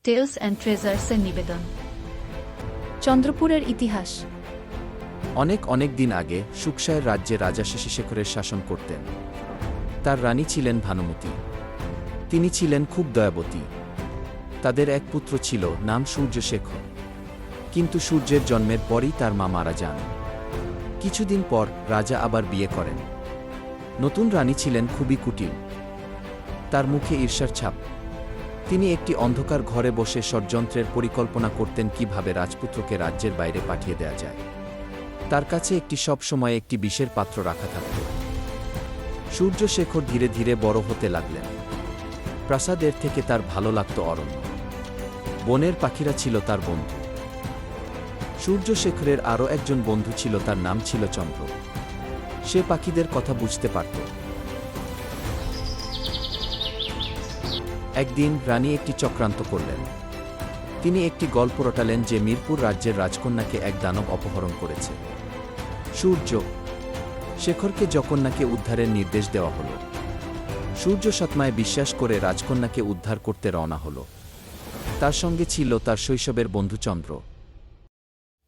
Tales and ট্রেজার্সের নিবেদন। চন্দ্রপুরের ইতিহাস। অনেক অনেক দিন আগে সুকসায়ের রাজ্যে রাজা শশীশেখরের শাসন করতেন। তার রানী ছিলেন ভানুমতী। তিনি ছিলেন খুব দয়াবতী। তাদের এক পুত্র ছিল, নাম সূর্যশেখর। কিন্তু সূর্যের জন্মের পরই তার মা মারা যান। কিছুদিন পর রাজা আবার বিয়ে করেন। নতুন রানী ছিলেন খুবই কুটিল। তার মুখে ঈর্ষার ছাপ। তিনি একটি অন্ধকার ঘরে বসে ষড়যন্ত্রের পরিকল্পনা করতেন কিভাবে রাজপুত্রকে রাজ্যের বাইরে পাঠিয়ে দেয়া যায়। তার কাছে সব সময় একটি বিষের পাত্র রাখা থাকত। সূর্যশেখর ধীরে ধীরে বড় হতে লাগলেন। প্রাসাদের থেকে তার ভালো লাগত অরণ্য। বনের পাখিরা ছিল তার বন্ধু। সূর্যশেখরের আরও একজন বন্ধু ছিল, তার নাম ছিল চন্দ্র। সে পাখিদের কথা বুঝতে পারত। একদিন রানী একটি চক্রান্ত করলেন। তিনি একটি গল্প রটালেন যে মিরপুর রাজ্যের রাজকন্যাকে এক দানব অপহরণ করেছে। সূর্য শেখরকে জকন্যাকে উদ্ধারের নির্দেশ দেওয়া হল। সূর্য সৎমায় বিশ্বাস করে রাজকন্যাকে উদ্ধার করতে রওনা হল। তার সঙ্গে ছিল তার শৈশবের বন্ধু চন্দ্র।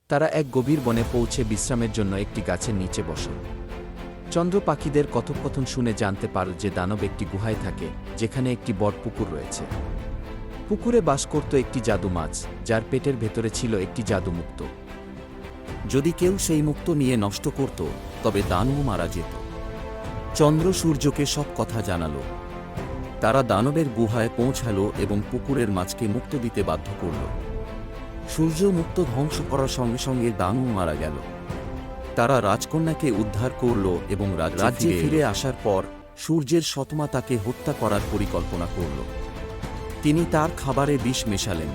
তারা এক গভীর বনে পৌঁছে বিশ্রামের জন্য একটি গাছের নিচে বসল। চন্দ্র পাখিদের কথোপকথন শুনে জানতে পারল যে দানব একটি গুহায় থাকে, যেখানে একটি বড় পুকুর রয়েছে। পুকুরে বাস করত একটি জাদু মাছ, যার পেটের ভেতরে ছিল একটি জাদুমুক্ত। যদি কেউ সেই মুক্ত নিয়ে নষ্ট করত, তবে দানব মারা যেত। চন্দ্র সূর্যকে সব কথা জানালো। তারা দানবের গুহায় পৌঁছালো এবং পুকুরের মাছকে মুক্ত দিতে বাধ্য করল। সূর্য মুক্ত ধ্বংস করার সঙ্গে সঙ্গে দানব মারা গেল। তারা রাজকন্যাকে উদ্ধার করল এবং রাজ্যে ফিরে আসার পর সূর্যের সৎমা তাকে হত্যা করার পরিকল্পনা করল। তিনি তার খাবারে বিষ মেশালেন।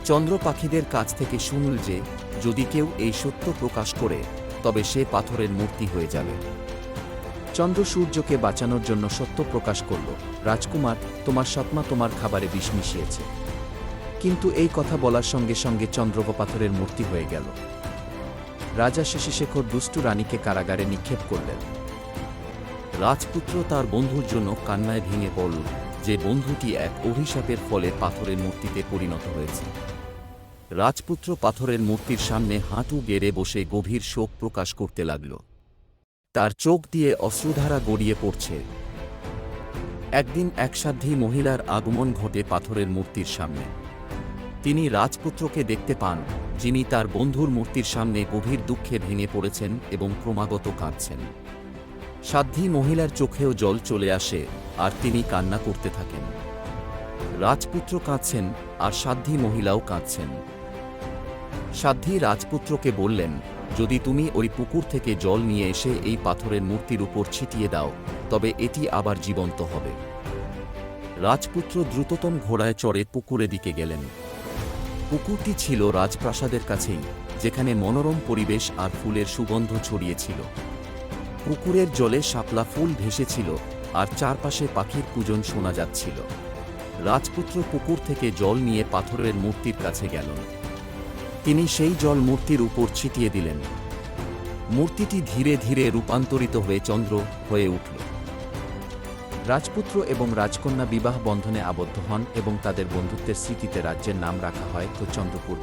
চন্দ্র পাখিদের কাছ থেকে শুনল যে যদি কেউ এই সত্য প্রকাশ করে, তবে সে পাথরের মূর্তি হয়ে যাবে। চন্দ্র সূর্যকে বাঁচানোর জন্য সত্য প্রকাশ করল, রাজকুমার, তোমার সৎমা তোমার খাবারে বিষ মিশিয়েছে। কিন্তু এই কথা বলার সঙ্গে সঙ্গে চন্দ্র পাথরের মূর্তি হয়ে গেল। রাজা শশীশেখর দুষ্টু রানীকে কারাগারে নিক্ষেপ করলেন। রাজপুত্র তার বন্ধুর জন্য কান্নায় ভেঙে পড়ল, যে বন্ধুটি এক অভিশাপের ফলে পাথরের মূর্তিতে পরিণত হয়েছে। রাজপুত্র পাথরের মূর্তির সামনে হাঁটু গেড়ে বসে গভীর শোক প্রকাশ করতে লাগল। তার চোখ দিয়ে অশ্রুধারা গড়িয়ে পড়ছে। একদিন এক সাধ্বী মহিলার আগমন ঘটে পাথরের মূর্তির সামনে। তিনি রাজপুত্রকে দেখতে পান, যিনি তার বন্ধুর মূর্তির সামনে গভীর দুঃখে ভেঙে পড়েছেন এবং ক্রমাগত কাঁদছেন। সাধ্বী মহিলার চোখেও জল চলে আসে আর তিনি কান্না করতে থাকেন। রাজপুত্র কাঁদছেন আর সাধ্বী মহিলাও কাঁদছেন। সাধ্বী রাজপুত্রকে বললেন, যদি তুমি ওই পুকুর থেকে জল নিয়ে এসে এই পাথরের মূর্তির উপর ছিটিয়ে দাও, তবে এটি আবার জীবন্ত হবে। রাজপুত্র দ্রুততম ঘোড়ায় চড়ে পুকুরের দিকে গেলেন। পুকুরটি ছিল রাজপ্রাসাদের কাছেই, যেখানে মনোরম পরিবেশ আর ফুলের সুগন্ধ ছড়িয়েছিল। পুকুরের জলে শাপলা ফুল ভেসেছিল আর চারপাশে পাখির কূজন শোনা যাচ্ছিল। রাজপুত্র পুকুর থেকে জল নিয়ে পাথরের মূর্তির কাছে গেলেন। তিনি সেই জল মূর্তির উপর ছিটিয়ে দিলেন। মূর্তিটি ধীরে ধীরে রূপান্তরিত হয়ে চন্দ্র হয়ে উঠল। রাজপুত্র এবং রাজকন্যা বিবাহ বন্ধনে আবদ্ধ হন এবং তাদের বন্ধুত্বের স্মৃতিতে রাজ্যের নাম রাখা হয় চন্দ্রপুর।